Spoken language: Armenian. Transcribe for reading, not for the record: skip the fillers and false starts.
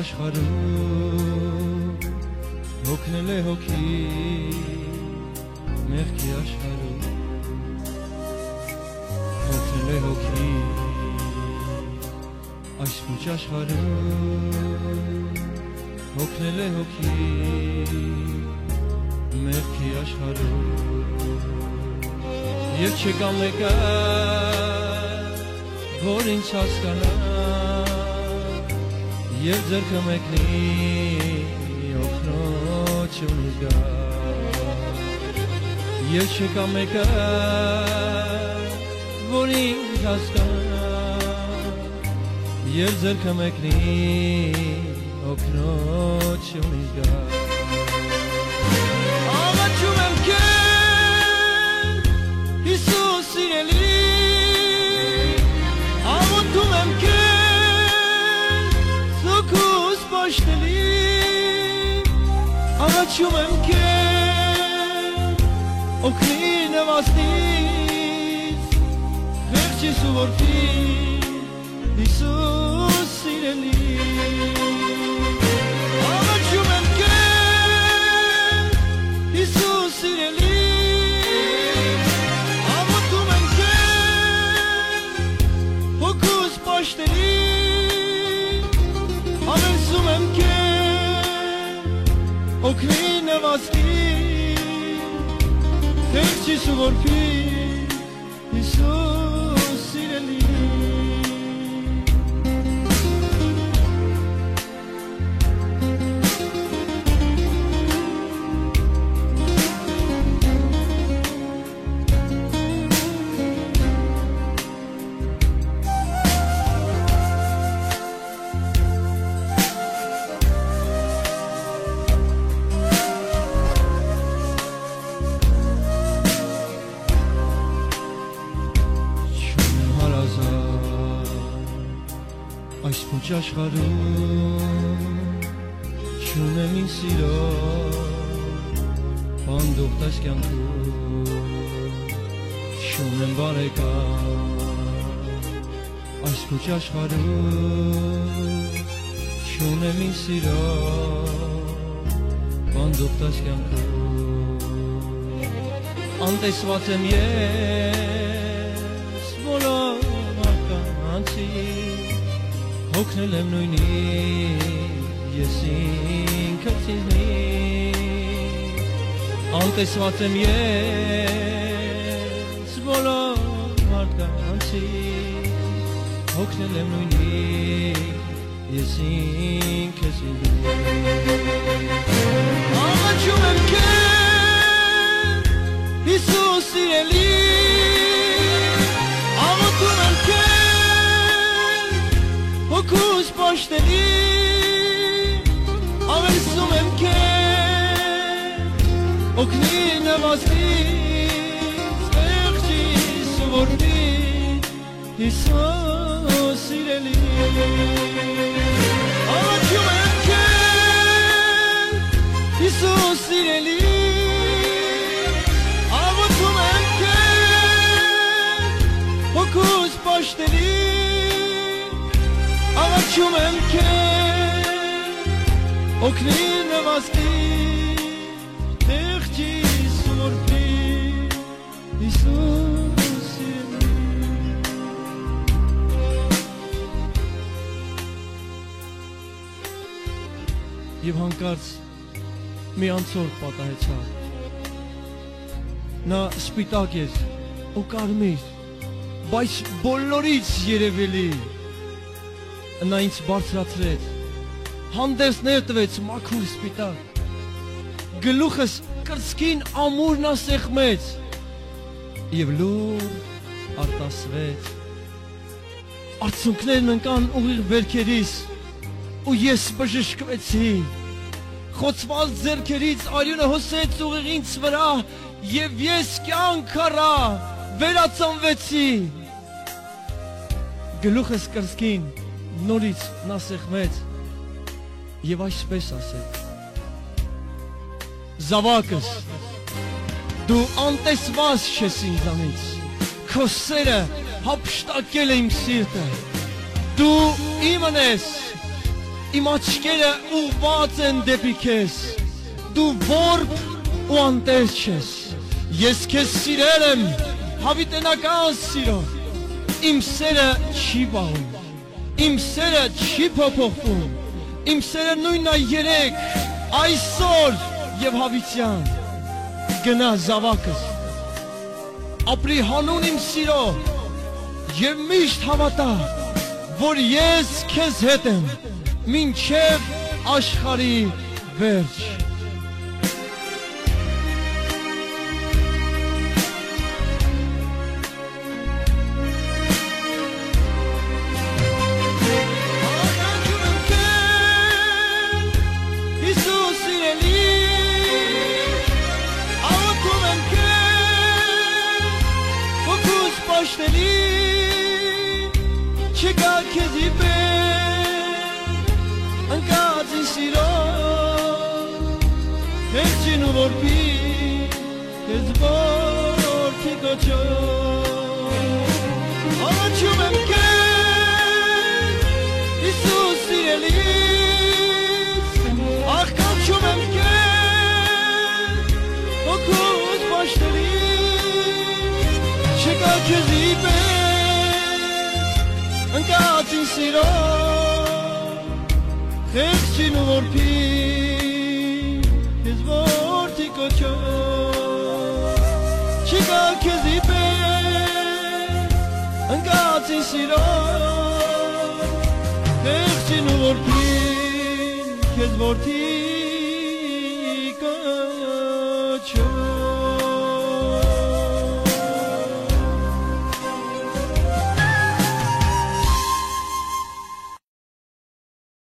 աշխարհում հոգնել է հոգի մեղքի աշխարհում հոգնել է հոգի այս փոջ աշխարհում հոգնել է հոգի մեղքի աշխարհում Եվ չկա մեկը որ ինձ հասկանա Եվ ձեռքը մեկնի օգնությունից գա Եվ չկա մեկը որ ինձ հասկանա Եվ ձեռքը մեկնի օգնությունից գա Աղաչում եմ քեզ Հիսուս սիրելի Աղոթում եմ քեզ Զոքուս պաշտելի Աղաչում եմ քեզ Օգնի նվաստից Խեղճիս ու որդիս Հիսուս սիրելի Աղաչում եմ քեզ Հիսուս սիրելի Աղոթում եմ քեզ Հոգուս պաշտելի Համեցում եմ քեզ Օգնի նվաստից Խեղճիս ու որդիս Հիսուս սիրելի Այս փոջ աշխարհում չունեմ ինձ սիրո Պանդող տես կյանքում չունեմ բարեկամ Այս փոջ աշխարհում չունեմ ինձ սիրո Պանդող տես կյանքում Անտեսված եմ ես բոլոր մարդկանցից Հոգնել եմ նույնի ես ինքս ինձնից Անտեսված եմ ես բոլոր մարդկանցից Հոգնել եմ նույնի ես ինքս ինձնից Աղաչում եմ քեզ Հիսուս սիրելի Աղոթում եմ քեզ Հոգուս պաշտելի Ավելսում եմ քեզ Օգնի նվաստից Խեղճիս ու որդիս Հիսուս սիրելի Աղաչում եմ քեզ Հիսուս սիրելի Աղոթում եմ քեզ Հոգուս պաշտելի Աղաչում եմ քեզ Օգնի նվաստից Խեղճիս ու որդիս Հիսուս սիրելի Եվ հանկարծ մի անցորդ պատահեցավ Նա սպիտակ էր ու կարմիր Բայց բոլորից երևելի Նա ինձ բարձրացրեց, հանդերձներ տվեց մաքուր սպիտակ, գլուխս կրծքին ամուրն ասեղմեց և լուր արտասվեց, արցունքներն ընկան ուղիղ վերքերիս ու ես բժշկվեցի, խոցված ձեռքերից արյունը հոսեց ուղիղ ինձ վրա և ես կյանք առա, վերածնվեցի, գլուխս կրծքին նորից նա սեղմեց և այսպես ասեց Զավակս, դու անտեսված չես ինձանից, քո սերը հափշտակել է իմ սիրտը, դու իմն ես Իմ աչքերը ուղղված են դեպի քեզ Դու որբ ու անտեր չես Ես քեզ սիրել եմ հավիտենական սիրով Իմ սերը չի բաղում Իմ սերը չի փոփոխվում Իմ սերը նույնն է երեկ Այսօր եւ հավիտյան Գնա զավակս Ապրի հանուն իմ սիրո Եվ միշտ հավատա Որ ես քեզ հետ եմ Մինչև աշխարհի վերջ Չկա քեզի պես ընկած ինձ սիրո Հերջին ու որպի քեզ որդի կոչով Աղաչում եմ քեզ Հիսուս սիրելիս Աղկանչում եմ քեզ հոգուս պաշտելիս Չկա քեզի պես Ընկած ինձ սիրո Խեղճին ու որպի Քեզ որդի կոչով Չկա քեզի պես Ընկած ինձ սիրո Խեղճին ու որպի Քեզ որդի կոչով